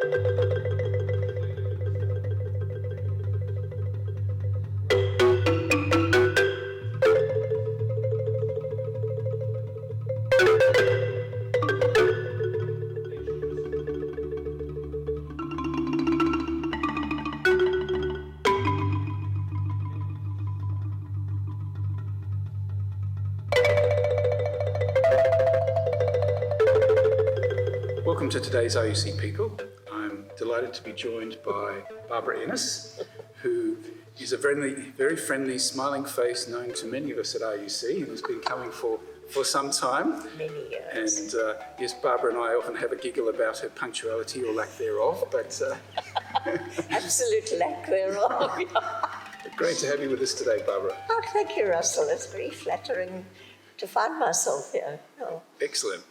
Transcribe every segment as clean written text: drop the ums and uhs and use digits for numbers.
Welcome to today's RUC People. I'm delighted to be joined by Barbara Ennis, who is a very friendly, smiling face known to many of us at RUC and has been coming for some time. Many years. And yes, Barbara and I often have a giggle about her punctuality or lack thereof, but... Absolute lack thereof. Great to have you with us today, Barbara. Oh, thank you, Russell. It's very flattering to find myself here. Oh. Excellent.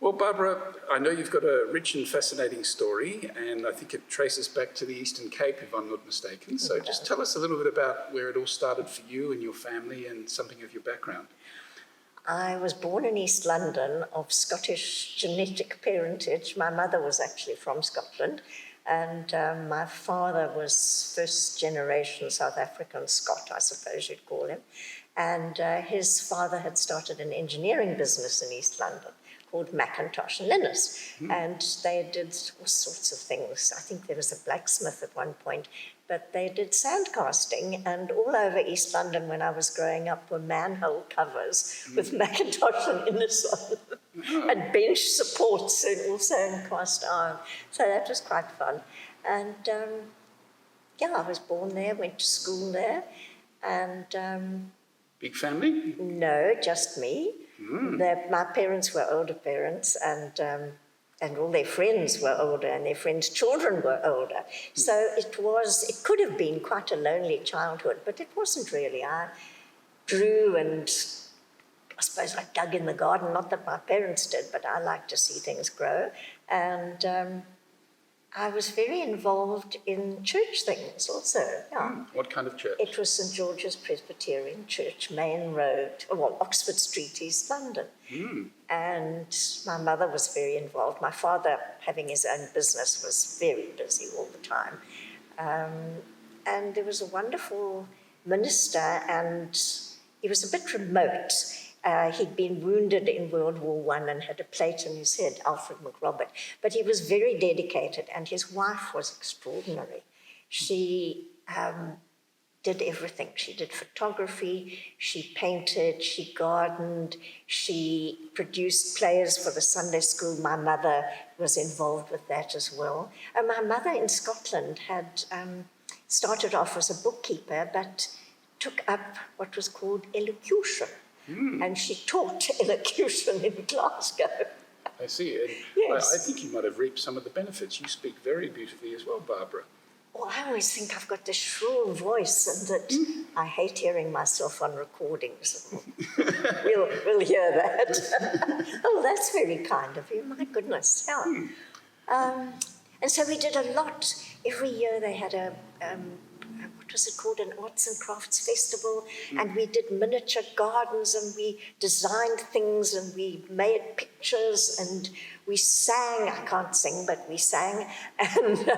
Well, Barbara, I know you've got a rich and fascinating story, and I think it traces back to the Eastern Cape, if I'm not mistaken. So just tell us a little bit about where it all started for you and your family and something of your background. I was born in East London of Scottish genetic parentage. My mother was actually from Scotland, and my father was first generation South African Scot, I suppose you'd call him. And his father had started an engineering business in East London called Macintosh and Innes, and they did all sorts of things. I think there was a blacksmith at one point, but they did sand casting, and all over East London when I was growing up were manhole covers with Macintosh and Innes on them, and bench supports and also in cast iron. So that was quite fun. And I was born there, went to school there, and... Big family? No, just me. My parents were older parents, and all their friends were older, and their friends' children were older. So it could have been quite a lonely childhood, but it wasn't really. I drew and I suppose I dug in the garden, not that my parents did, but I liked to see things grow. And I was very involved in church things also. Yeah. What kind of church? It was St. George's Presbyterian Church, Main Road, Oxford Street, East London. And my mother was very involved. My father, having his own business, was very busy all the time. And there was a wonderful minister, and he was a bit remote. He'd been wounded in World War I and had a plate in his head, Alfred McRobert. But he was very dedicated, and his wife was extraordinary. She did everything. She did photography, she painted, she gardened, she produced players for the Sunday school. My mother was involved with that as well. And my mother in Scotland had started off as a bookkeeper, but took up what was called elocution. And she taught elocution in Glasgow. I see. And yes. I think you might have reaped some of the benefits. You speak very beautifully as well, Barbara. Well, I always think I've got this shrill voice and that I hate hearing myself on recordings. We'll hear that. Oh, that's very kind of you. My goodness. Yeah. And so we did a lot. Every year they had what was it called, an arts and crafts festival, and we did miniature gardens, and we designed things, and we made pictures, and we sang. I can't sing, but we sang, and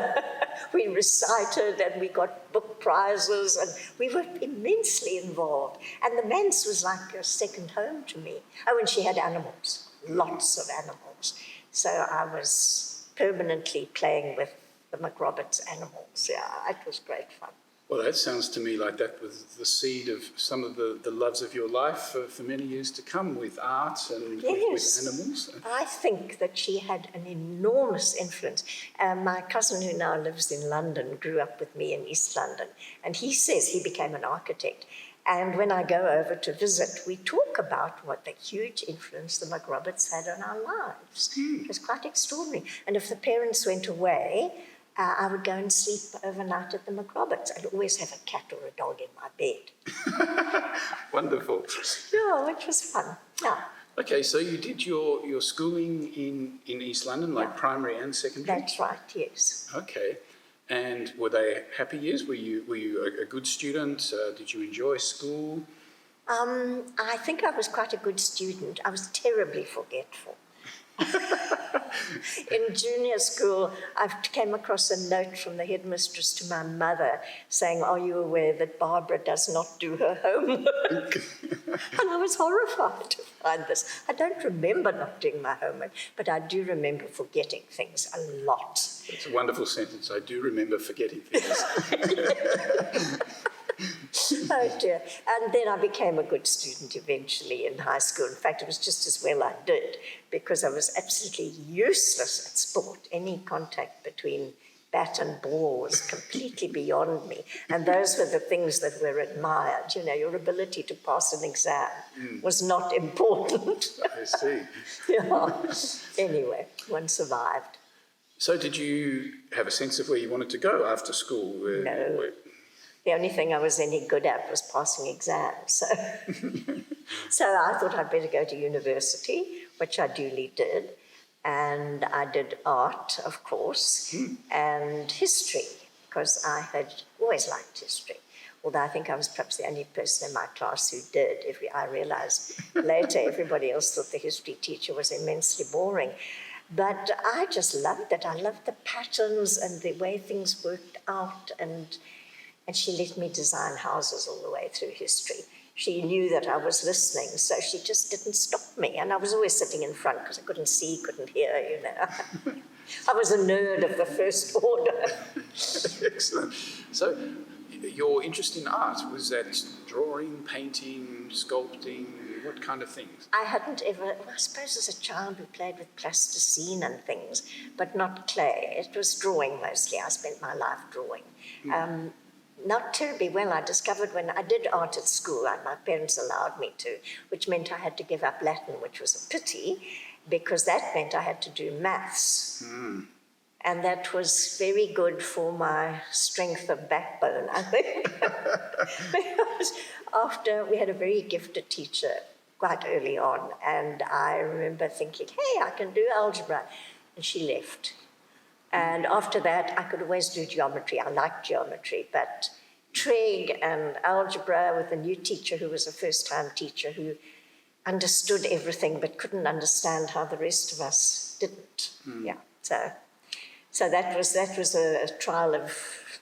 we recited, and we got book prizes, and we were immensely involved. And the manse was like a second home to me. Oh, and she had animals, lots of animals. So I was permanently playing with the McRoberts animals. Yeah, it was great fun. Well, that sounds to me like that was the seed of some of the loves of your life for many years to come, with art and with animals. I think that she had an enormous influence. My cousin, who now lives in London, grew up with me in East London, and he says he became an architect. And when I go over to visit, we talk about what the huge influence the McRoberts had on our lives. It was quite extraordinary. And if the parents went away, I would go and sleep overnight at the McRoberts. I'd always have a cat or a dog in my bed. Wonderful. Yeah, it was fun. Yeah. Okay, so you did your schooling in East London, like primary and secondary? That's right, yes. Okay. And were they happy years? Were you a good student? Did you enjoy school? I think I was quite a good student. I was terribly forgetful. In junior school, I came across a note from the headmistress to my mother saying, "Are you aware that Barbara does not do her homework?" And I was horrified to find this. I don't remember not doing my homework, but I do remember forgetting things a lot. It's a wonderful sentence. I do remember forgetting things. Oh dear. And then I became a good student eventually in high school. In fact, it was just as well I did, because I was absolutely useless at sport. Any contact between bat and ball was completely beyond me. And those were the things that were admired. You know, your ability to pass an exam was not important. I see. Yeah. Anyway, one survived. So did you have a sense of where you wanted to go after school? No. The only thing I was any good at was passing exams. So I thought I'd better go to university, which I duly did. And I did art, of course, and history, because I had always liked history. Although I think I was perhaps the only person in my class who did. I realised later everybody else thought the history teacher was immensely boring. But I just loved it. I loved the patterns and the way things worked out, and she let me design houses all the way through history. She knew that I was listening, so she just didn't stop me. And I was always sitting in front because I couldn't see, couldn't hear, you know. I was a nerd of the first order. Excellent. So your interest in art, was that drawing, painting, sculpting, what kind of things? I hadn't ever, well, I suppose as a child we played with plasticine and things, but not clay. It was drawing mostly. I spent my life drawing. Not terribly well. I discovered when I did art at school, and my parents allowed me to, which meant I had to give up Latin, which was a pity, because that meant I had to do maths. And that was very good for my strength of backbone, I think. Because after, we had a very gifted teacher quite early on, and I remember thinking, hey, I can do algebra. And she left. And after that, I could always do geometry. I liked geometry, but trig and algebra with a new teacher who was a first-time teacher who understood everything but couldn't understand how the rest of us didn't. Yeah, so that was a trial of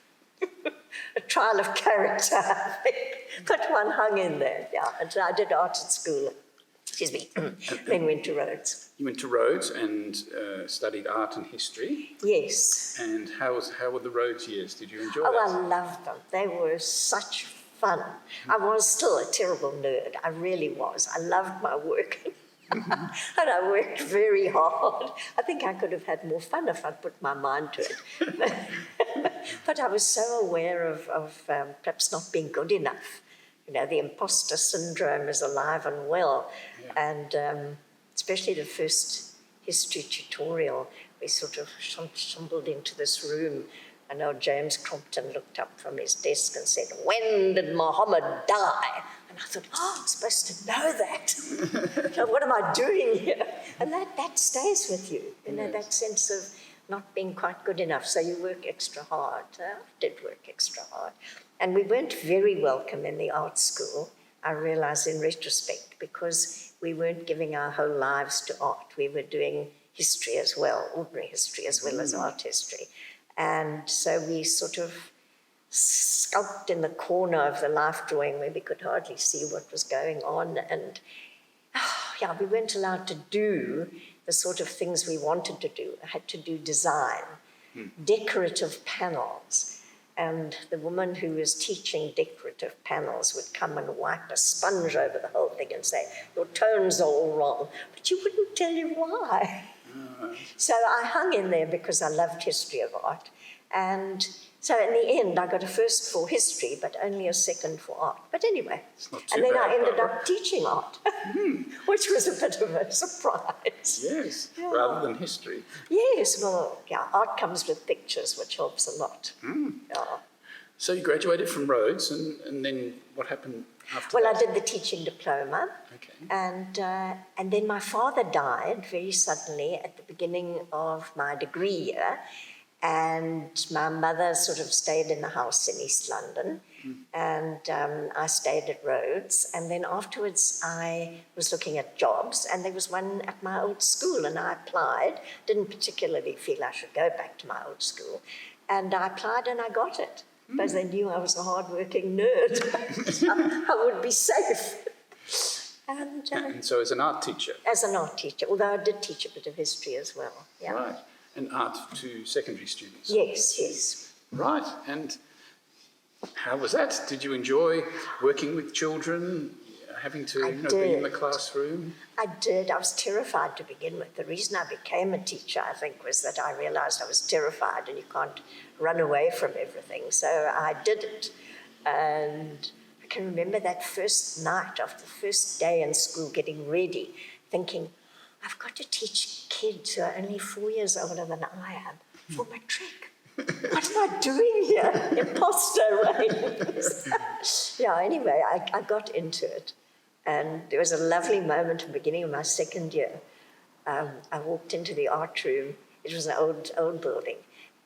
a trial of character, I think. But one hung in there. Yeah, and so I did art at school. Excuse me. Then went to Rhodes. You went to Rhodes and studied art and history. Yes. And how were the Rhodes years? Did you enjoy Oh, that? I loved them. They were such fun. I was still a terrible nerd. I really was. I loved my work. And I worked very hard. I think I could have had more fun if I'd put my mind to it. But I was so aware of perhaps not being good enough. You know, the imposter syndrome is alive and well. Yeah. And especially the first history tutorial, we sort of stumbled into this room, and old James Crompton looked up from his desk and said, "When did Muhammad die?" And I thought, oh, I'm supposed to know that. So what am I doing here? And that stays with you, you know, that sense of not being quite good enough. So you work extra hard. I did work extra hard. And we weren't very welcome in the art school, I realise in retrospect, because we weren't giving our whole lives to art. We were doing history as well, ordinary history as well as art history. And so we sort of skulked in the corner of the life drawing where we could hardly see what was going on. And we weren't allowed to do the sort of things we wanted to do. I had to do design, decorative panels. And the woman who was teaching decorative panels would come and wipe a sponge over the whole thing and say, "Your tones are all wrong." But you wouldn't tell you why. So I hung in there because I loved history of art. And so in the end, I got a first for history, but only a second for art. But anyway, and then I ended up teaching art, which was a bit of a surprise. Yes, rather than history. Yes, well, art comes with pictures, which helps a lot. Yeah. So you graduated from Rhodes, and then what happened after that? Well, I did the teaching diploma. Okay. And then my father died very suddenly at the beginning of my degree year. And my mother sort of stayed in the house in East London. And I stayed at Rhodes, and then afterwards I was looking at jobs, and there was one at my old school, and I applied. Didn't particularly feel I should go back to my old school, and I applied and I got it, because they knew I was a hard-working nerd. I would be safe. And so as an art teacher? As an art teacher, although I did teach a bit of history as well. Yeah. Right. And art to secondary students? Yes, yes. Right. And how was that? Did you enjoy working with children, having to be in the classroom? I did. I was terrified to begin with. The reason I became a teacher, I think, was that I realised I was terrified and you can't run away from everything. So I did it. And I can remember that first night of the first day in school, getting ready, thinking, I've got to teach kids who are only 4 years older than I am for matric. What am I doing here? Imposter reigns. Yeah, anyway, I got into it. And there was a lovely moment at the beginning of my second year. I walked into the art room. It was an old building,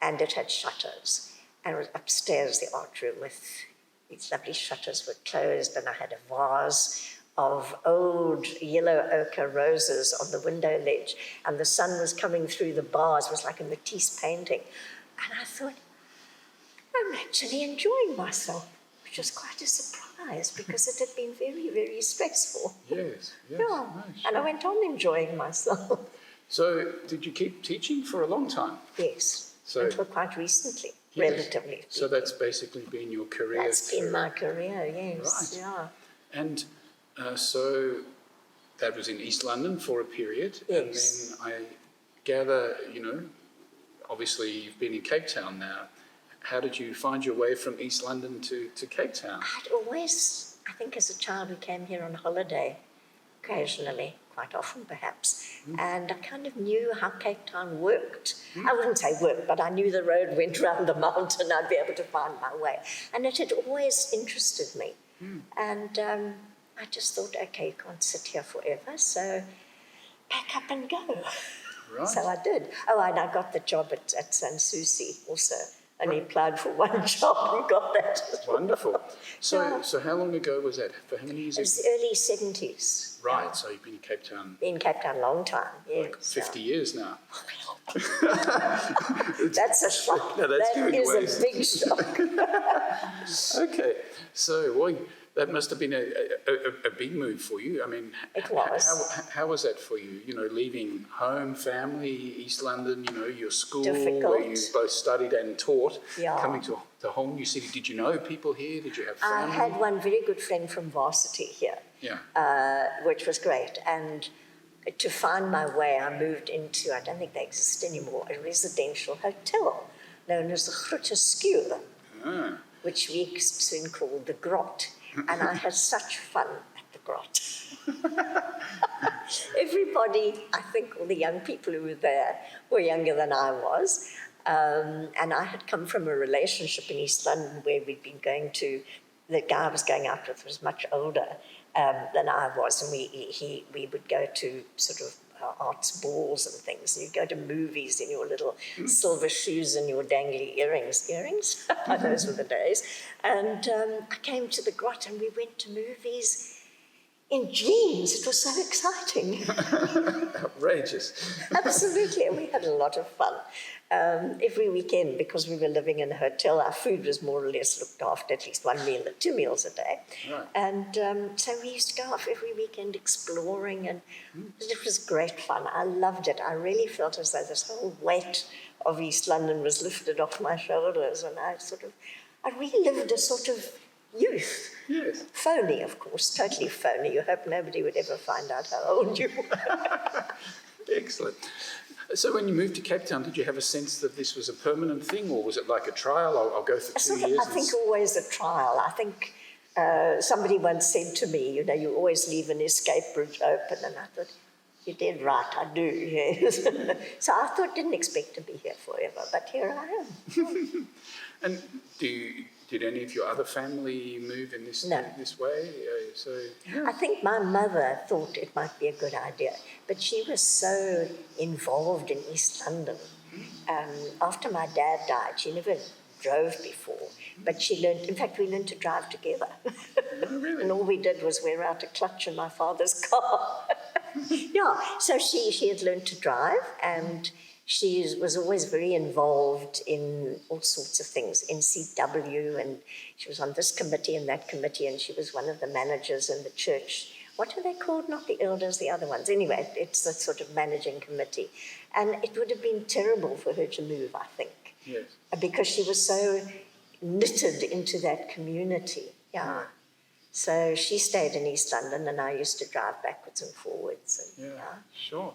and it had shutters. And it was upstairs, the art room, with these lovely shutters were closed, and I had a vase of old yellow ochre roses on the window ledge, and the sun was coming through the bars. It was like a Matisse painting. And I thought, I'm actually enjoying myself, which was quite a surprise because it had been very, very stressful. Yes, yeah. Nice. And I went on enjoying myself. So did you keep teaching for a long time? Yes, until quite recently, relatively. So that's basically been your career? That's been my career, yes. Right. Yeah. And so that was in East London for a period. Yes. And then I gather, obviously you've been in Cape Town now. How did you find your way from East London to Cape Town? I'd always, I think as a child we came here on holiday, occasionally, quite often perhaps, and I kind of knew how Cape Town worked. I wouldn't say worked, but I knew the road went round the mountain, I'd be able to find my way. And it had always interested me. And I just thought, okay, you can't sit here forever, so pack up and go. Right. So I did. Oh, and I got the job at Sanssouci also. Only applied for one job and got that. Wonderful. So how long ago was that? For how many years? It was the early 70s. Right, Yeah. so you've been in Cape Town. Been in Cape Town a long time, yes. Like 50 years now. That's a shock. No, that's that is a big shock. Okay, so boy, that must have been a big move for you. I mean, It was. How was that for you? Leaving home, family, East London, your school, Difficult. where you both studied and taught, Yeah. coming to a whole new city. Did you know people here? Did you have family? I had one very good friend from varsity here, which was great. And to find my way, I moved into, I don't think they exist anymore, a residential hotel known as the Grote Skuur, which we soon called the Grot. And I had such fun at the Grot. Everybody, I think all the young people who were there were younger than I was. And I had come from a relationship in East London where we'd been going to, the guy I was going out with was much older than I was, and we would go to sort of arts balls and things. You'd go to movies in your little silver shoes and your dangly earrings. Earrings? Those were the days. And I came to the Grot and we went to movies in jeans. It was so exciting. Outrageous. Absolutely, and we had a lot of fun. Every weekend, because we were living in a hotel, our food was more or less looked after, at least 1 meal, 2 meals a day. Right. And so we used to go off every weekend exploring, and it was great fun. I loved it. I really felt as though this whole weight of East London was lifted off my shoulders, and I relived a sort of youth. Yes. Phony, of course, totally phony. You hope nobody would ever find out how old you were. Excellent. So when you moved to Cape Town, did you have a sense that this was a permanent thing, or was it like a trial? I'll go for 2 years. I think always a trial. I think somebody once said to me, you always leave an escape route open, and I thought, you're dead right, I do, yes. So I didn't expect to be here forever, but here I am. And did any of your other family move in this way? I think my mother thought it might be a good idea, but she was so involved in East London. After my dad died, she never drove before, But she learned, in fact, we learned to drive together. Oh, really? And all we did was wear out a clutch in my father's car. Yeah, so she had learned to drive, and she was always very involved in all sorts of things, NCW, and she was on this committee and that committee, and she was one of the managers in the church. What are they called? Not the elders, the other ones. Anyway, it's the sort of managing committee. And it would have been terrible for her to move, I think. Yes. Because she was so knitted into that community. Yeah. So she stayed in East London, and I used to drive backwards and forwards. And, Yeah, sure.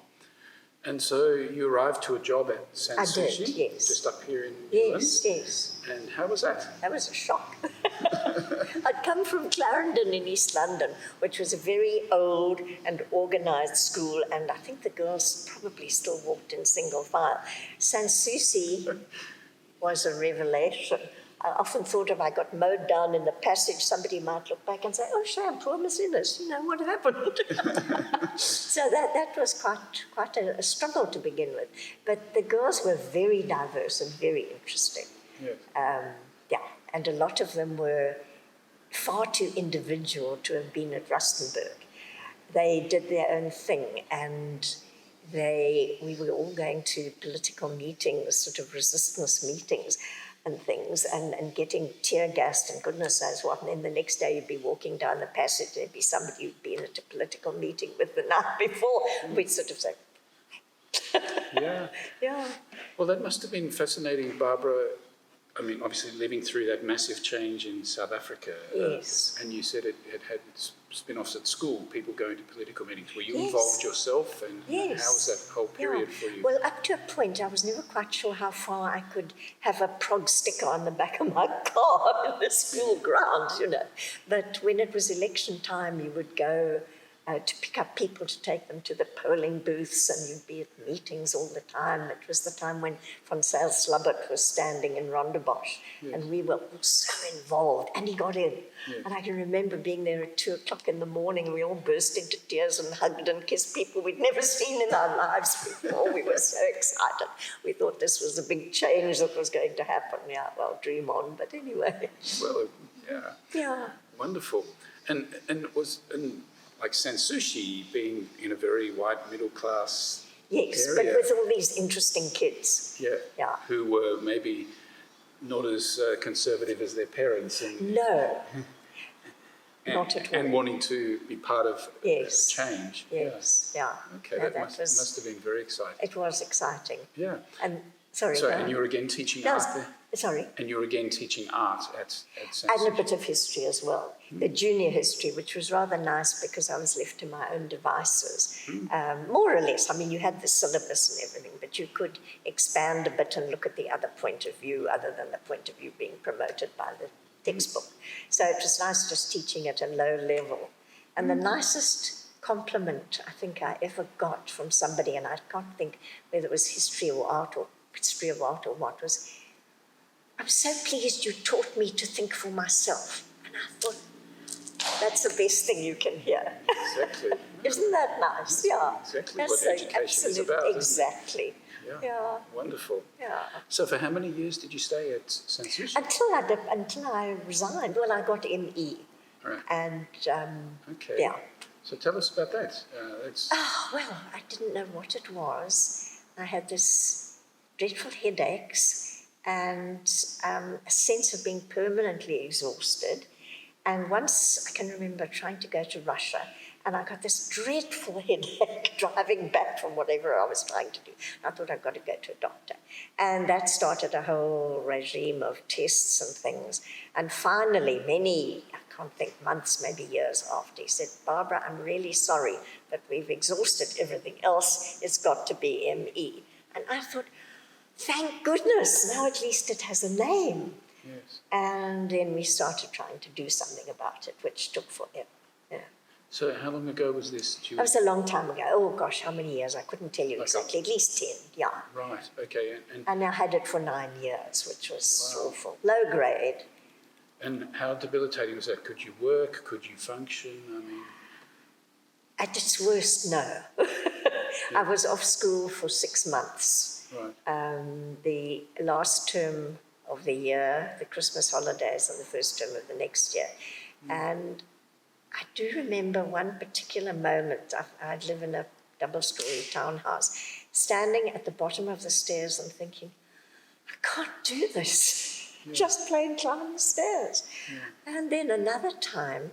And so you arrived to a job at I did, Sanssouci, yes. just up here in England. Yes. And how was that? That was a shock. I'd come from Clarendon in East London, which was a very old and organised school, and I think the girls probably still walked in single file. Sanssouci was a revelation. I often thought if I got mowed down in the passage, somebody might look back and say, "Oh, shame, poor Miss Innes, what happened?" So that was quite a struggle to begin with. But the girls were very diverse and very interesting. Yes. And a lot of them were far too individual to have been at Rustenburg. They did their own thing, and we were all going to political meetings, sort of resistance meetings and things, and getting tear gassed and goodness knows what. And then the next day you'd be walking down the passage, there'd be somebody you'd been at a political meeting with the night before. We'd sort of say, Yeah. yeah. Well, that must have been fascinating, Barbara. I mean, obviously living through that massive change in South Africa. Yes. And you said it had spin-offs at school, people going to political meetings. Were you Yes. involved yourself? And Yes. how was that whole period for you? Well, up to a point, I was never quite sure how far I could have a prog sticker on the back of my car in the school grounds, But when it was election time, you would go to pick up people to take them to the polling booths, and you'd be at meetings all the time. It was the time when Van Zyl Slabbert was standing in Rondebosch, and we were all so involved, and he got in. Yes. And I can remember being there at 2:00 in the morning, and we all burst into tears and hugged and kissed people we'd never seen in our lives before. We were so excited. We thought this was a big change that was going to happen. Yeah, well, dream on, but anyway. Well, yeah. Yeah. Wonderful. And like Sanssouci being in a very white middle class Yes, area. but with all these interesting kids. Yeah. Who were maybe not as conservative as their parents No, not at all. and wanting to be part of Yes. change. Yes, yeah. Okay, No, that must have been very exciting. It was exciting. Yeah. And, sorry. So, go and on. you were again teaching No, art there? sorry. And you were again teaching art at And a Sanssouci? bit of history as well. The junior history, which was rather nice because I was left to my own devices, more or less. I mean, you had the syllabus and everything, but you could expand a bit and look at the other point of view other than the point of view being promoted by the textbook. So it was nice just teaching at a low level. And the nicest compliment I think I ever got from somebody, and I can't think whether it was history of art or what, was, "I'm so pleased you taught me to think for myself." And I thought, that's the best thing you can hear. Exactly. Isn't that nice? Yeah. Exactly That's what so education is about, isn't it? Exactly. Yeah. Wonderful. Yeah. So for how many years did you stay at Sanssouci? Until I resigned. Well, I got ME. Right. And Okay. yeah. So tell us about that. That's Oh, well, I didn't know what it was. I had this dreadful headaches and a sense of being permanently exhausted. And once I can remember trying to go to Russia, and I got this dreadful headache driving back from whatever I was trying to do. I thought I've got to go to a doctor. And that started a whole regime of tests and things. And finally, I can't think, months, maybe years after, he said, "Barbara, I'm really sorry, but we've exhausted everything else. It's got to be ME." And I thought, thank goodness, now at least it has a name. yes. And then we started trying to do something about it, which took forever. Yeah. So how long ago was this? That was a long time ago. Oh gosh, how many years? I couldn't tell you exactly. At least 10, yeah. Right. Okay. And I had it for 9 years, which was Wow. awful. Low grade. And how debilitating was that? Could you work? Could you function? I mean, At its worst, no. I was off school for 6 months. right. The last term of the year, the Christmas holidays and the first term of the next year. And I do remember one particular moment. I live in a double-story townhouse, standing at the bottom of the stairs and thinking, I can't do this, just plain climb the stairs. And then another time,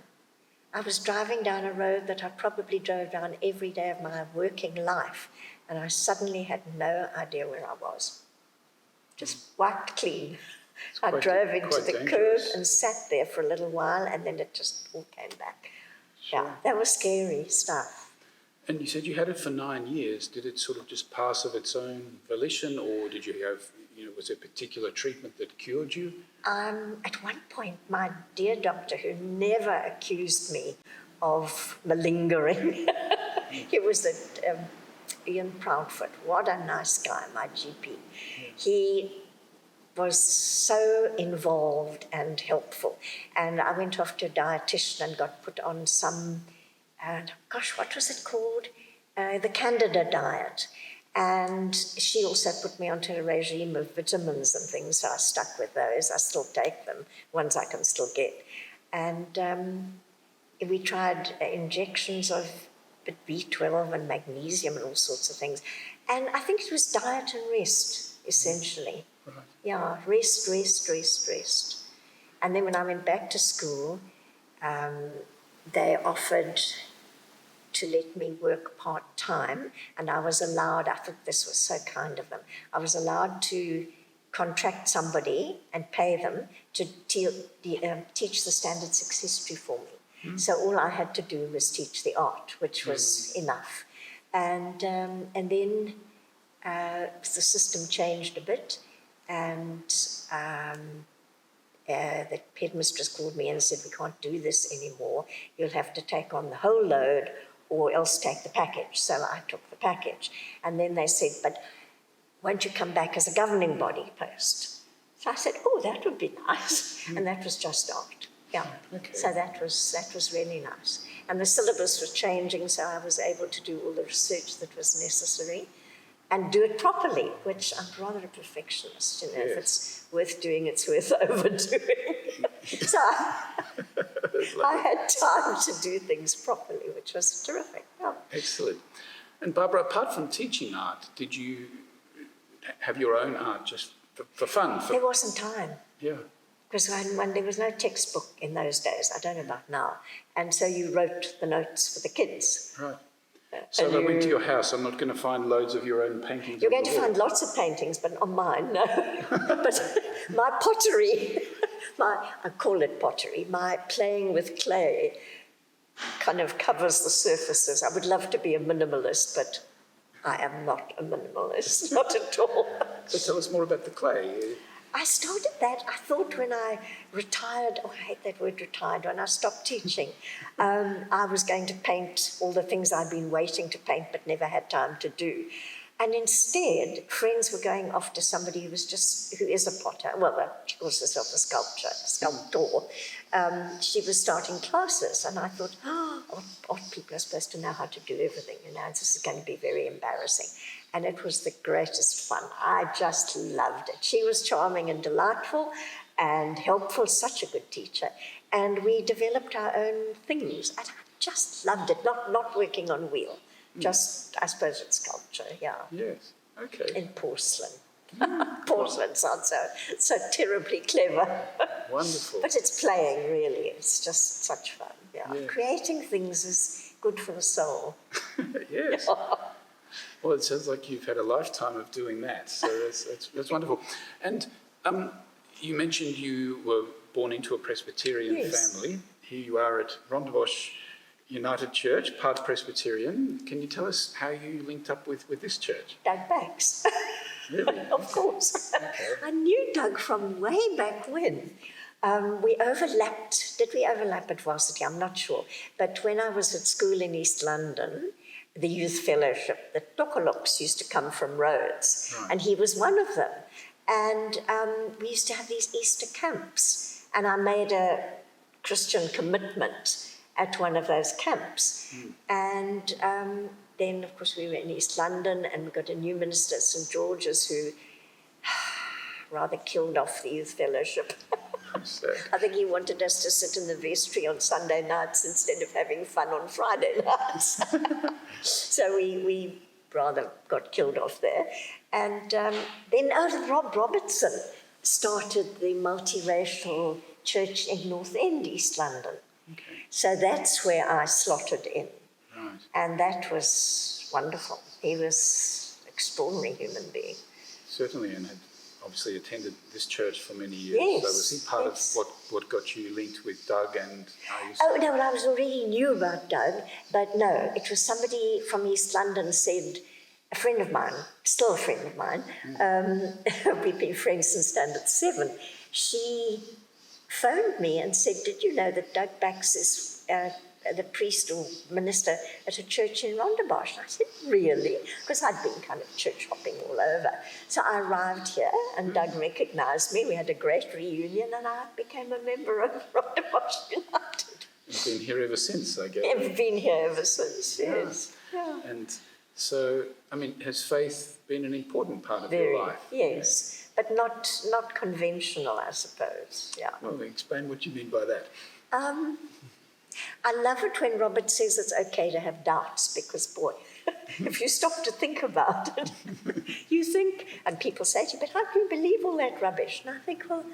I was driving down a road that I probably drove down every day of my working life, and I suddenly had no idea where I was. Just wiped clean. I drove into the curb and sat there for a little while, and then it just all came back. Sure. Yeah, that was scary stuff. And you said you had it for 9 years. Did it sort of just pass of its own volition, or did you have, was there particular treatment that cured you? At one point, my dear doctor, who never accused me of malingering, he was Ian Proudfoot. What a nice guy, my GP. He was so involved and helpful. And I went off to a dietitian and got put on some, what was it called? The Candida diet. And she also put me onto a regime of vitamins and things, so I stuck with those. I still take them, ones I can still get. And we tried injections of B12 and magnesium and all sorts of things. And I think it was diet and rest, essentially. Right. Yeah, rest. And then when I went back to school, they offered to let me work part-time, and I was allowed, I thought this was so kind of them, I was allowed to contract somebody and pay them to teach the Standard 6 history for me. So all I had to do was teach the art, which was enough. And then the system changed a bit, and the headmistress called me and said, we can't do this anymore. You'll have to take on the whole load or else take the package. So I took the package. And then they said, but won't you come back as a governing body post? So I said, oh, that would be nice. And that was just art. Yeah. Okay. So that was really nice. And the syllabus was changing, so I was able to do all the research that was necessary and do it properly, which I'm rather a perfectionist, If it's worth doing, it's worth overdoing. So I had time to do things properly, which was terrific. Yeah. Excellent. And Barbara, apart from teaching art, did you have your own art just for fun? There wasn't time. Yeah. Because when there was no textbook in those days, I don't know about now, and so you wrote the notes for the kids. Right. So if I went to your house, I'm not going to find loads of your own paintings. You're going to find lots of paintings, but not mine, no. But my pottery, I call it pottery, my playing with clay kind of covers the surfaces. I would love to be a minimalist, but I am not a minimalist, not at all. So tell us more about the clay. I started that, I thought when I retired, I hate that word retired, when I stopped teaching, I was going to paint all the things I'd been waiting to paint but never had time to do. And instead, friends were going off to somebody who is a potter, she calls herself a sculptor. She was starting classes, and I thought, art people are supposed to know how to do everything, this is going to be very embarrassing. And it was the greatest fun. I just loved it. She was charming and delightful and helpful, such a good teacher. And we developed our own things. And I just loved it, not working on wheel, just, I suppose it's sculpture, yeah. Yes, okay. In porcelain. Porcelain sounds so terribly clever. Wonderful. But it's playing, really. It's just such fun, yeah. Yes. Creating things is good for the soul. Yes. Well, it sounds like you've had a lifetime of doing that, so that's wonderful. And you mentioned you were born into a Presbyterian family. Here you are at Rondebosch United Church, part Presbyterian. Can you tell us how you linked up with this church? Doug Bax. Really? Of course. Okay. I knew Doug from way back when. We overlapped. Did we overlap at varsity? I'm not sure. But when I was at school in East London, the youth fellowship, the Tokoloks used to come from Rhodes, and he was one of them. And we used to have these Easter camps, and I made a Christian commitment at one of those camps. And then, of course, we were in East London, and we got a new minister at St. George's who rather killed off the youth fellowship. So, I think he wanted us to sit in the vestry on Sunday nights instead of having fun on Friday nights. So we rather got killed off there. And then Rob Robertson started the multiracial church in North End, East London. okay, So that's where I slotted in. right. And that was wonderful. He was an extraordinary human being. Certainly, and had obviously attended this church for many years. Yes, So was he part yes. of what got you linked with Doug and RUC? Oh, no, well, I was already knew about Doug, but no, it was somebody from East London said, a friend of mine, still a friend of mine, we've been friends since Standard 7, she phoned me and said, did you know that Doug Bax is the priest or minister at a church in Rondebosch? I said, really? Because I'd been kind of church hopping all over. So I arrived here and Doug recognised me. We had a great reunion and I became a member of Rondebosch United. You've been here ever since, I guess. I've been here ever since, yes. Yeah. And so, I mean, has faith been an important part of Very, your life? yes, but not conventional, I suppose, yeah. Well, explain what you mean by that. I love it when Robert says it's okay to have doubts because, boy, if you stop to think about it, you think, and people say to you, but how can you believe all that rubbish? And I think, well,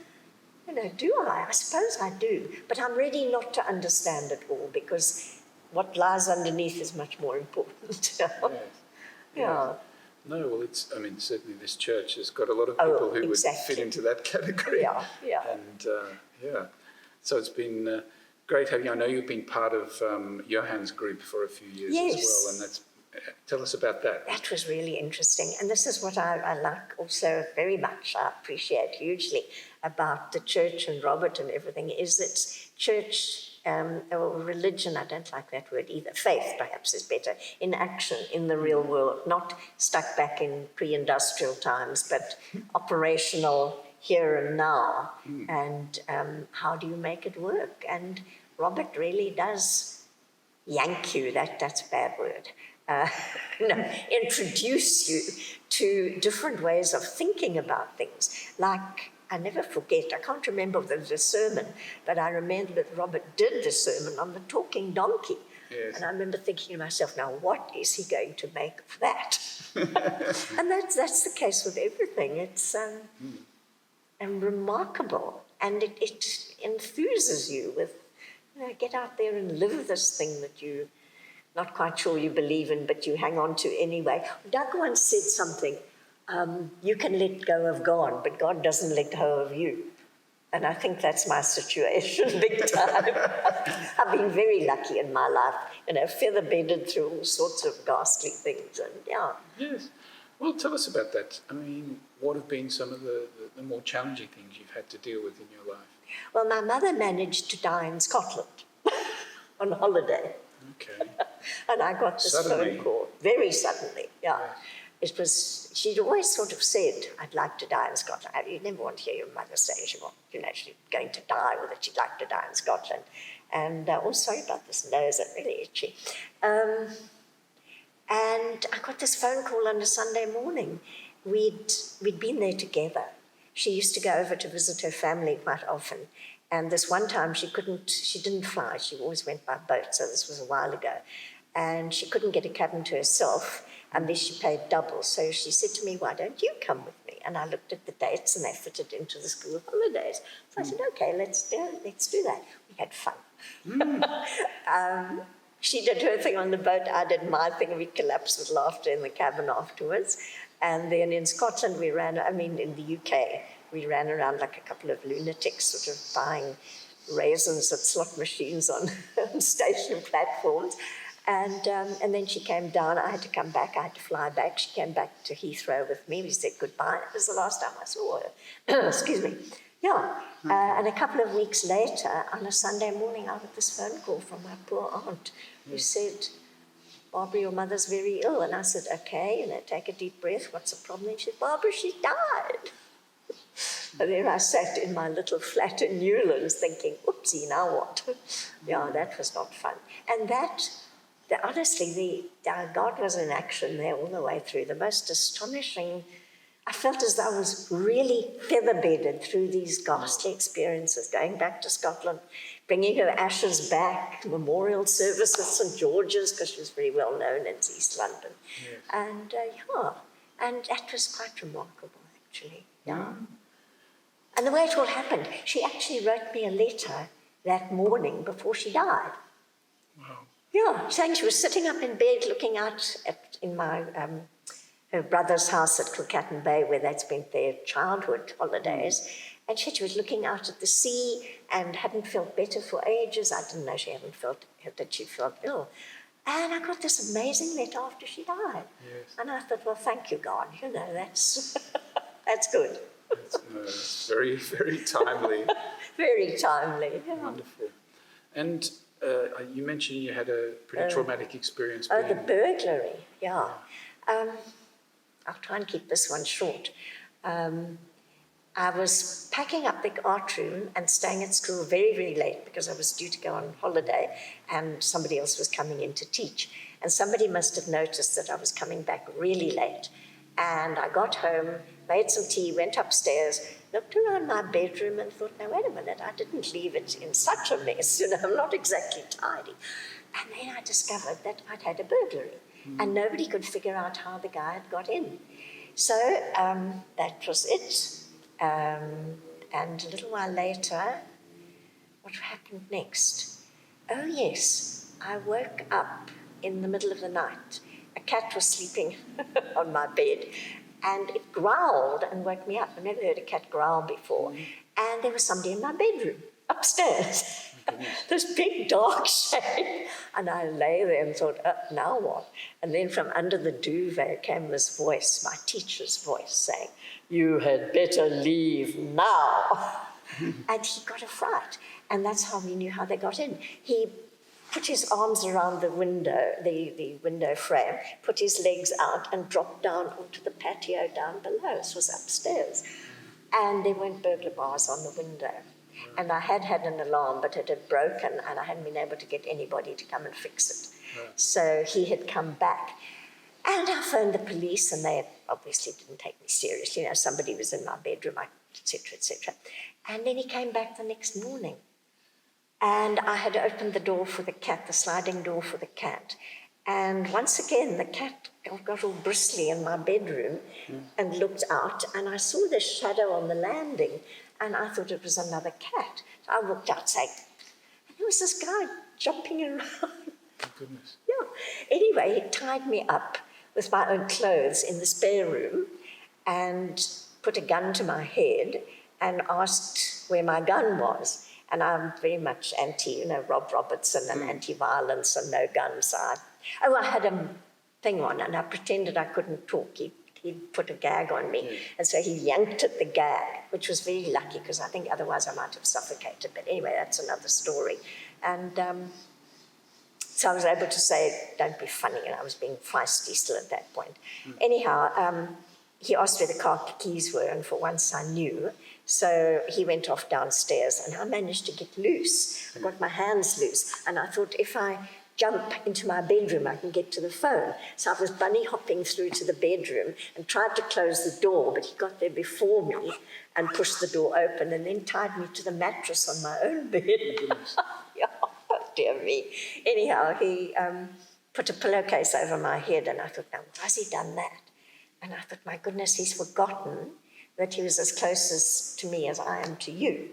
you know, do I? I suppose I do. But I'm ready not to understand it all because what lies underneath is much more important. Yes. Yeah. No, well, certainly this church has got a lot of people who exactly. would fit into that category. Yeah, yeah. And, so it's been great having you. I know you've been part of Johann's group for a few years Yes. as well, and tell us about that. That was really interesting. And this is what I like also very much, I appreciate hugely about the church and Robert and everything, is it's church or religion, I don't like that word either, faith perhaps is better, in action in the real world, not stuck back in pre-industrial times, but operational here and now. And how do you make it work? And Robert really does yank you, that's a bad word, introduce you to different ways of thinking about things. Like, I never forget, I can't remember the sermon, but I remember that Robert did the sermon on the talking donkey. Yes. And I remember thinking to myself, now what is he going to make of that? And that's the case with everything. It's and remarkable, and it enthuses you with, get out there and live this thing that you're not quite sure you believe in, but you hang on to anyway. Doug once said something, you can let go of God, but God doesn't let go of you. And I think that's my situation big time. I've been very lucky in my life, feather-bedded through all sorts of ghastly things, and yeah. Yes. Well, tell us about that. I mean, what have been some of the more challenging things you've had to deal with in your life? Well, my mother managed to die in Scotland on holiday. Okay. And I got this Suddenly. phone call, very suddenly, yeah. Yes. It was, she'd always sort of said, I'd like to die in Scotland. You never want to hear your mother say she's going to die or that she'd like to die in Scotland. And, sorry about this nose, it's really itchy. And I got this phone call on a Sunday morning. We'd been there together. She used to go over to visit her family quite often. And this one time she didn't fly. She always went by boat, so this was a while ago. And she couldn't get a cabin to herself unless she paid double. So she said to me, why don't you come with me? And I looked at the dates and they fitted into the school holidays. So I said, okay, let's do that. We had fun. She did her thing on the boat, I did my thing. We collapsed with laughter in the cabin afterwards. And then in Scotland in the UK, we ran around like a couple of lunatics, sort of buying raisins at slot machines on station platforms. And then she came down. I had to come back. I had to fly back. She came back to Heathrow with me. We said goodbye. It was the last time I saw her. Excuse me. Yeah. Okay. And a couple of weeks later, on a Sunday morning, I got this phone call from my poor aunt who said, Barbara, your mother's very ill. And I said, okay, take a deep breath. What's the problem? And she said, Barbara, she died. And then I sat in my little flat in Newlands thinking, oopsie, now what? Yeah, that was not fun. And honestly, God was in action there all the way through. The most astonishing, I felt as though I was really feather-bedded through these ghastly experiences, going back to Scotland, bringing her ashes back, memorial service at St George's, because she was very well known in East London. Yes. And and that was quite remarkable, actually. Yeah. And the way it all happened, she actually wrote me a letter that morning before she died. Wow. Yeah, saying she was sitting up in bed looking out in my her brother's house at Clocaton Bay, where they'd spent their childhood holidays. And she was looking out at the sea and hadn't felt better for ages. I didn't know that she felt ill. And I got this amazing letter after she died. Yes. And I thought, well, thank you, God. That's that's good. It's very, very timely. Very timely. Yeah. Wonderful. And you mentioned you had a pretty traumatic experience. Oh, the burglary, yeah. I'll try and keep this one short. I was packing up the art room and staying at school very, very late because I was due to go on holiday and somebody else was coming in to teach. And somebody must have noticed that I was coming back really late. And I got home, made some tea, went upstairs, looked around my bedroom and thought, now, wait a minute, I didn't leave it in such a mess, I'm not exactly tidy. And then I discovered that I'd had a burglary and nobody could figure out how the guy had got in. So that was it. And a little while later, what happened next? Oh, yes, I woke up in the middle of the night. A cat was sleeping on my bed and it growled and woke me up. I've never heard a cat growl before. And there was somebody in my bedroom upstairs, this big dark shape. And I lay there and thought, now what? And then from under the duvet came this voice, my teacher's voice, saying, you had better leave now. And he got a fright. And that's how we knew how they got in. He put his arms around the window, the window frame, put his legs out and dropped down onto the patio down below. This was upstairs. And there weren't burglar bars on the window. And I had an alarm, but it had broken and I hadn't been able to get anybody to come and fix it. Right. So he had come back. And I phoned the police and they obviously didn't take me seriously. Somebody was in my bedroom, etc., etc. And then he came back the next morning. And I had opened the door for the cat, the sliding door for the cat. And once again, the cat got all bristly in my bedroom and looked out, and I saw this shadow on the landing, and I thought it was another cat. So I walked outside, and there was this guy jumping around. Oh, goodness. Yeah. Anyway, he tied me up with my own clothes in the spare room and put a gun to my head and asked where my gun was. And I'm very much anti, Rob Robertson and anti-violence and no guns. I had a thing on and I pretended I couldn't talk. He'd put a gag on me. And so he yanked at the gag, which was very lucky because I think otherwise I might have suffocated. But anyway, that's another story. And so I was able to say, don't be funny. And I was being feisty still at that point. Anyhow, he asked where the car keys were, and for once I knew. So he went off downstairs, and I managed to get loose. I got my hands loose, and I thought if I jump into my bedroom, I can get to the phone. So I was bunny hopping through to the bedroom and tried to close the door, but he got there before me and pushed the door open and then tied me to the mattress on my own bed. Yeah, oh dear me. Anyhow, he put a pillowcase over my head, and I thought, now, why has he done that? And I thought, my goodness, he's forgotten that he was as close to me as I am to you.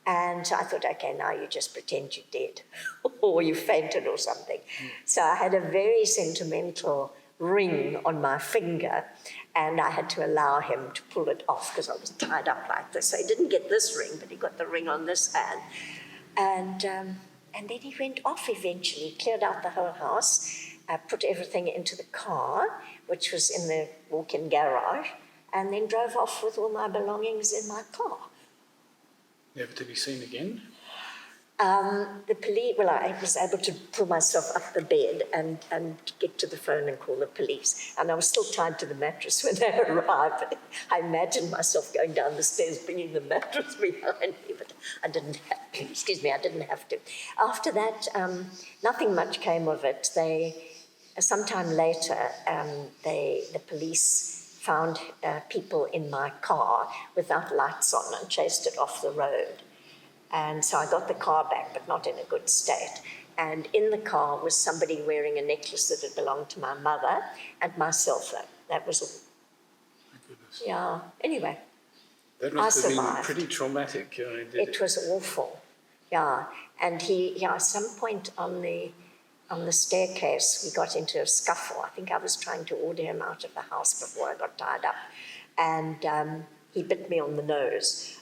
And so I thought, okay, now you just pretend you're dead or you fainted or something. So I had a very sentimental ring on my finger and I had to allow him to pull it off because I was tied up like this. So he didn't get this ring, but he got the ring on this hand. And then he went off eventually, cleared out the whole house, put everything into the car, which was in the walk-in garage, and then drove off with all my belongings in my car. Never to be seen again? The police, I was able to pull myself up the bed and get to the phone and call the police. And I was still tied to the mattress when they arrived. I imagined myself going down the stairs, bringing the mattress behind me, but I didn't have to. I didn't have to. After that, nothing much came of it. Sometime later, the police found people in my car without lights on and chased it off the road. And so I got the car back, but not in a good state. And in the car was somebody wearing a necklace that had belonged to my mother and my cell phone. That was all. My goodness. Yeah, anyway. That must have been survived. pretty traumatic. It was awful, yeah. And at some point on the staircase, we got into a scuffle. I think I was trying to order him out of the house before I got tied up. And he bit me on the nose.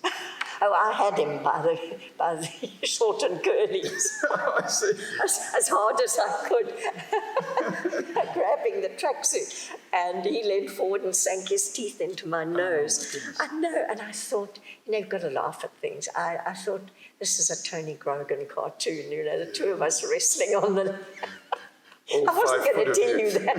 Oh, I had him by the short and curlies. I see. As hard as I could, grabbing the tracksuit. And he leaned forward and sank his teeth into my nose. Oh, I know, and I thought, you've got to laugh at things. I thought, this is a Tony Grogan cartoon, the two of us wrestling on the... I wasn't going to tell you that.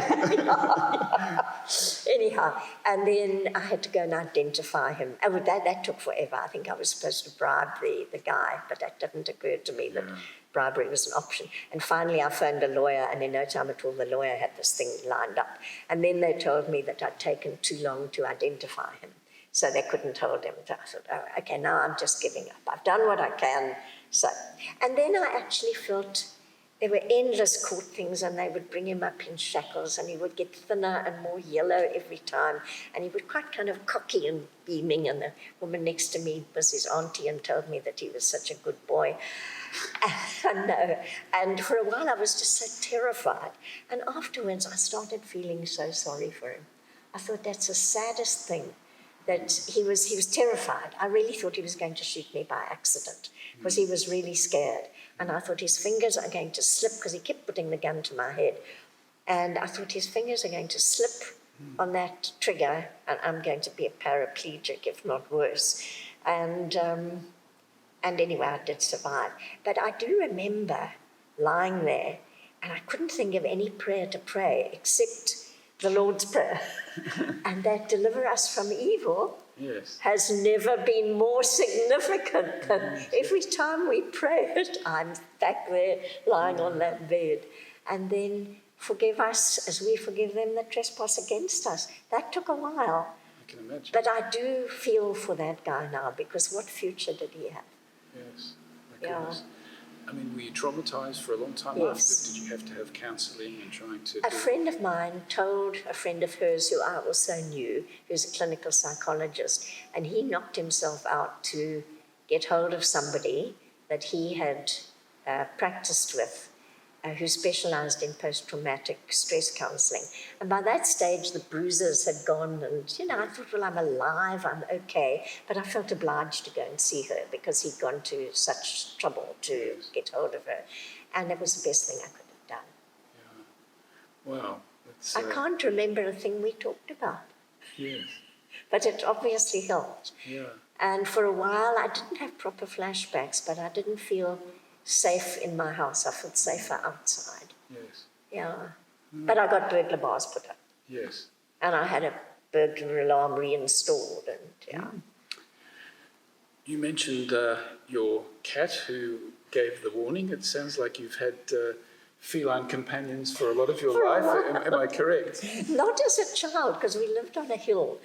Anyhow, and then I had to go and identify him. Oh, that took forever. I think I was supposed to bribe the guy, but that didn't occur to me that bribery was an option. And finally I phoned a lawyer, and in no time at all the lawyer had this thing lined up. And then they told me that I'd taken too long to identify him, so they couldn't hold him. So I thought, oh, okay, now I'm just giving up. I've done what I can. And then I actually felt... There were endless court things, and they would bring him up in shackles, and he would get thinner and more yellow every time, and he would quite kind of cocky and beaming, and the woman next to me was his auntie and told me that he was such a good boy. And for a while I was just so terrified, and afterwards I started feeling so sorry for him. I thought that's the saddest thing, that he was terrified. I really thought he was going to shoot me by accident, because he was really scared. And I thought his fingers are going to slip, because he kept putting the gun to my head. And I thought his fingers are going to slip on that trigger, and I'm going to be a paraplegic, if not worse. And anyway, I did survive. But I do remember lying there, and I couldn't think of any prayer to pray except the Lord's Prayer. And that deliver us from evil has never been more significant than every time we pray it, I'm back there lying on that bed. And then forgive us as we forgive them that trespass against us. That took a while. I can imagine. But I do feel for that guy now, because what future did he have? Yes, my goodness. I mean, were you traumatised for a long time after? Did you have to have counselling and trying to... A friend of mine told a friend of hers, who I also knew, who's a clinical psychologist, and he knocked himself out to get hold of somebody that he had practiced with, who specialised in post-traumatic stress counselling. And by that stage, the bruises had gone, and, I thought, well, I'm alive, I'm okay. But I felt obliged to go and see her, because he'd gone to such trouble to get hold of her. And it was the best thing I could have done. Yeah. Wow. I can't remember a thing we talked about. Yes. But it obviously helped. Yeah. And for a while, I didn't have proper flashbacks, but I didn't feel safe in my house. I felt safer outside. Yes. Yeah. But I got burglar bars put up. Yes. And I had a burglar alarm reinstalled, and You mentioned your cat who gave the warning. It sounds like you've had feline companions for a lot of your life. Am I correct? Not as a child, because we lived on a hill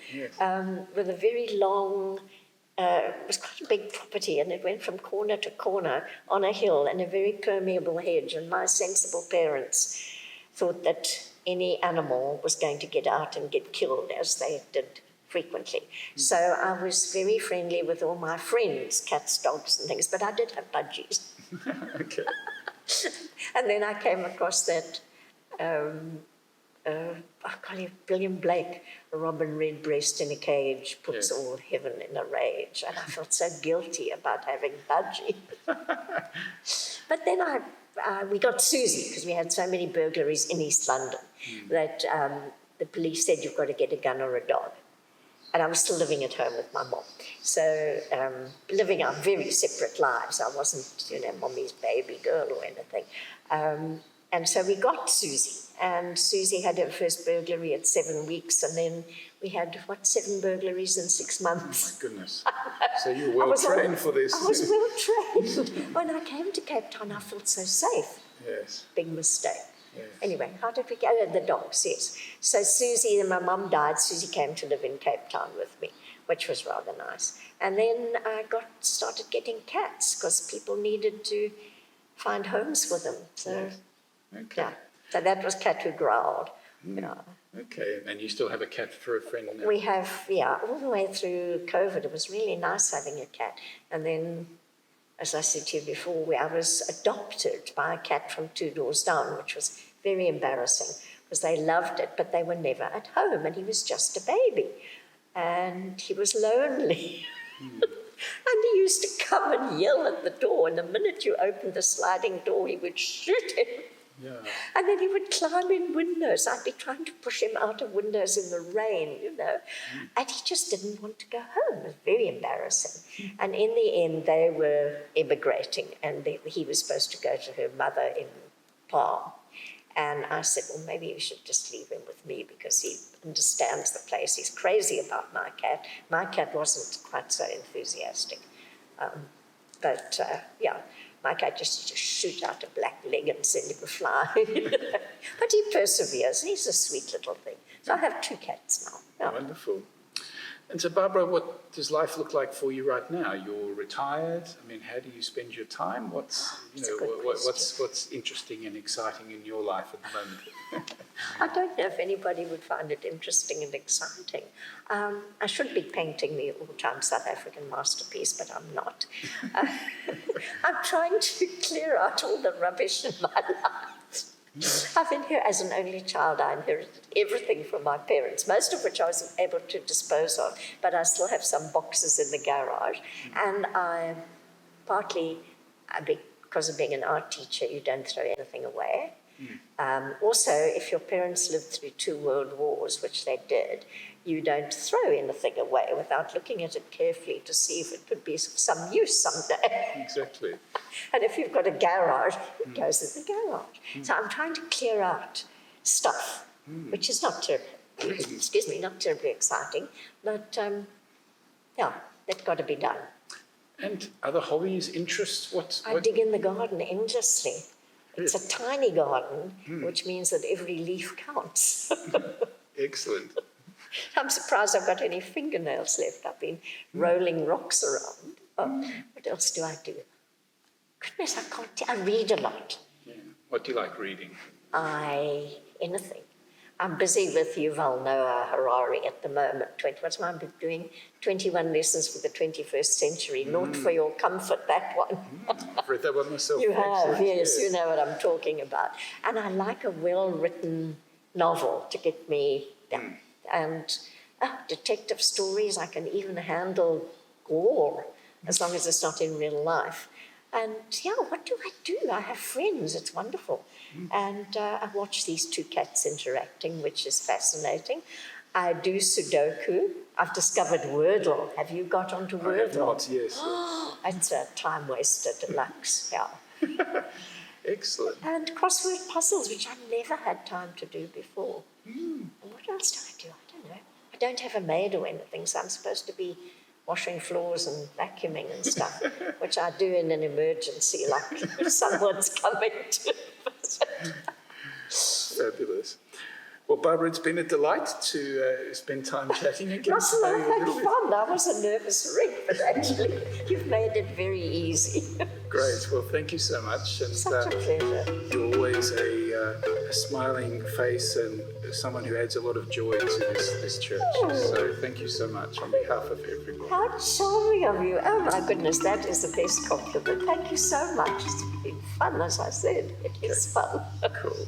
with a very long... it was quite a big property, and it went from corner to corner on a hill, and a very permeable hedge, and my sensible parents thought that any animal was going to get out and get killed, as they did frequently. So I was very friendly with all my friends, cats, dogs and things, but I did have budgies. Okay. And then I came across that I call it William Blake, a robin redbreast in a cage puts all heaven in a rage. And I felt so guilty about having budgie. But then we got Susie, because we had so many burglaries in East London that the police said, you've got to get a gun or a dog. And I was still living at home with my mom. So living our very separate lives. I wasn't, mommy's baby girl or anything. And so we got Susie. And Susie had her first burglary at 7 weeks, and then we had, 7 burglaries in 6 months. Oh, my goodness. So you were well trained for this. I was well trained. When I came to Cape Town, I felt so safe. Yes. Big mistake. Anyway, how did we go? The dogs, yes. So Susie, my mum died. Susie came to live in Cape Town with me, which was rather nice. And then I started getting cats because people needed to find homes for them. So, yeah. So that was Cat Who Growled. Yeah. Okay, and you still have a cat for a friend now? We have, yeah, all the way through COVID. It was really nice having a cat. And then, as I said to you before, I was adopted by a cat from 2 doors down, which was very embarrassing because they loved it, but they were never at home, and he was just a baby. And he was lonely. And he used to come and yell at the door, and the minute you opened the sliding door, he would shoot him. Yeah. And then he would climb in windows. I'd be trying to push him out of windows in the rain, and he just didn't want to go home. It was very embarrassing. And in the end, they were emigrating, and he was supposed to go to her mother in Palm. And I said, well, maybe you should just leave him with me because he understands the place. He's crazy about my cat. My cat wasn't quite so enthusiastic. Yeah, my cat just shoot out a black leg and send him flying. But he perseveres. He's a sweet little thing. So I have 2 cats now. Yeah. Wonderful. And so, Barbara, what does life look like for you right now? You're retired. I mean, how do you spend your time? What's interesting and exciting in your life at the moment? I don't know if anybody would find it interesting and exciting. I should be painting the all-time South African masterpiece, but I'm not. I'm trying to clear out all the rubbish in my life. I've been here as an only child. I inherited everything from my parents, most of which I was able to dispose of, but I still have some boxes in the garage. And partly because of being an art teacher, you don't throw anything away. Also, if your parents lived through 2 world wars, which they did, you don't throw anything away without looking at it carefully to see if it could be of some use someday. Exactly. And if you've got a garage, it goes in the garage. So I'm trying to clear out stuff, which is not terribly, not terribly exciting, but yeah, that's got to be done. And other hobbies, interests? I dig in the garden endlessly. It's a tiny garden, which means that every leaf counts. Excellent. I'm surprised I've got any fingernails left. I've been rolling rocks around. What else do I do? Goodness, I read a lot. Yeah. What do you like reading? Anything. I'm busy with Yuval Noah Harari at the moment. What am I doing? 21 Lessons for the 21st Century. Not for your comfort, that one. I've read that one myself. You have, yes, you know what I'm talking about. And I like a well-written novel to get me down. And detective stories, I can even handle gore, as long as it's not in real life. And yeah, what do? I have friends, it's wonderful. And I watch these 2 cats interacting, which is fascinating. I do Sudoku. I've discovered Wordle. Have you got onto Wordle? I have not, yes. It's a time waster deluxe, yeah. Excellent. And crossword puzzles, which I never had time to do before. And what else do I do? I don't know. I don't have a maid or anything, so I'm supposed to be washing floors and vacuuming and stuff, which I do in an emergency, like if someone's coming to visit. Fabulous. Well, Barbara, it's been a delight to spend time chatting again. Russell, I've had fun. I was a nervous wreck, but actually you've made it very easy. Great. Well, thank you so much. And, such a pleasure. You're always a smiling face and someone who adds a lot of joy to this church. So thank you so much on behalf of everyone. How charming of you. Oh, my goodness, that is the best compliment. Thank you so much. It's been fun, as I said. It is fun. Cool.